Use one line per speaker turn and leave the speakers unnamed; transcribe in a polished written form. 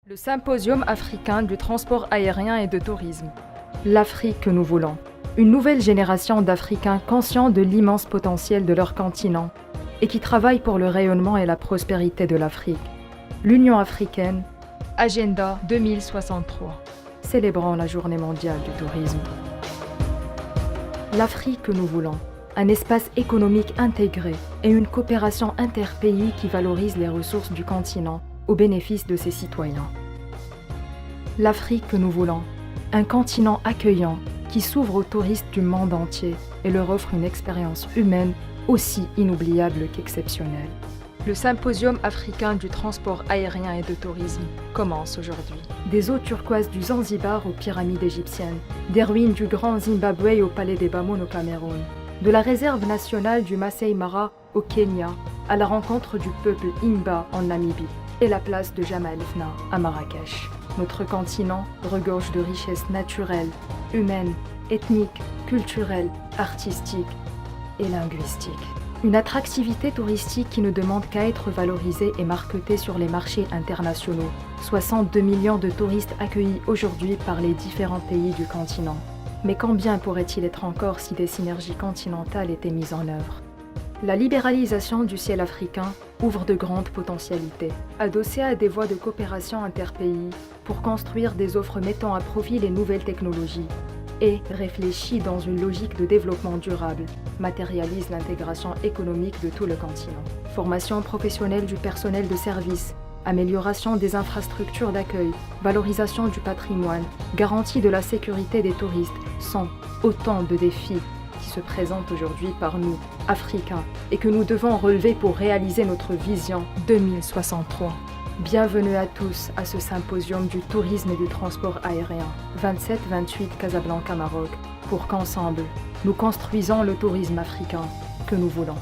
Le Symposium africain du transport aérien et de tourisme. L'Afrique que nous voulons. Une nouvelle génération d'Africains conscients de l'immense potentiel de leur continent et qui travaillent pour le rayonnement et la prospérité de l'Afrique. L'Union africaine, Agenda 2063, célébrant la Journée mondiale du tourisme. L'Afrique que nous voulons. Un espace économique intégré et une coopération interpays qui valorise les ressources du continent au bénéfice de ses citoyens. L'Afrique que nous voulons, un continent accueillant qui s'ouvre aux touristes du monde entier et leur offre une expérience humaine aussi inoubliable qu'exceptionnelle. Le Symposium africain du transport aérien et de tourisme commence aujourd'hui. Des eaux turquoises du Zanzibar aux pyramides égyptiennes, des ruines du Grand Zimbabwe au palais des Bamoun au Cameroun, de la réserve nationale du Masai Mara au Kenya à la rencontre du peuple Imba en Namibie et la place de Jemaa el-Fna à Marrakech. Notre continent regorge de richesses naturelles, humaines, ethniques, culturelles, artistiques et linguistiques. Une attractivité touristique qui ne demande qu'à être valorisée et marketée sur les marchés internationaux. 62 millions de touristes accueillis aujourd'hui par les différents pays du continent. Mais combien pourrait-il être encore si des synergies continentales étaient mises en œuvre? La libéralisation du ciel africain ouvre de grandes potentialités, adossée à des voies de coopération interpays pour construire des offres mettant à profit les nouvelles technologies et, réfléchie dans une logique de développement durable, matérialise l'intégration économique de tout le continent. Formation professionnelle du personnel de service, amélioration des infrastructures d'accueil, valorisation du patrimoine, garantie de la sécurité des touristes sont autant de défis qui se présentent aujourd'hui par nous, Africains, et que nous devons relever pour réaliser notre vision 2063. Bienvenue à tous à ce symposium du tourisme et du transport aérien, 27-28 Casablanca, Maroc, pour qu'ensemble, nous construisons le tourisme africain que nous voulons.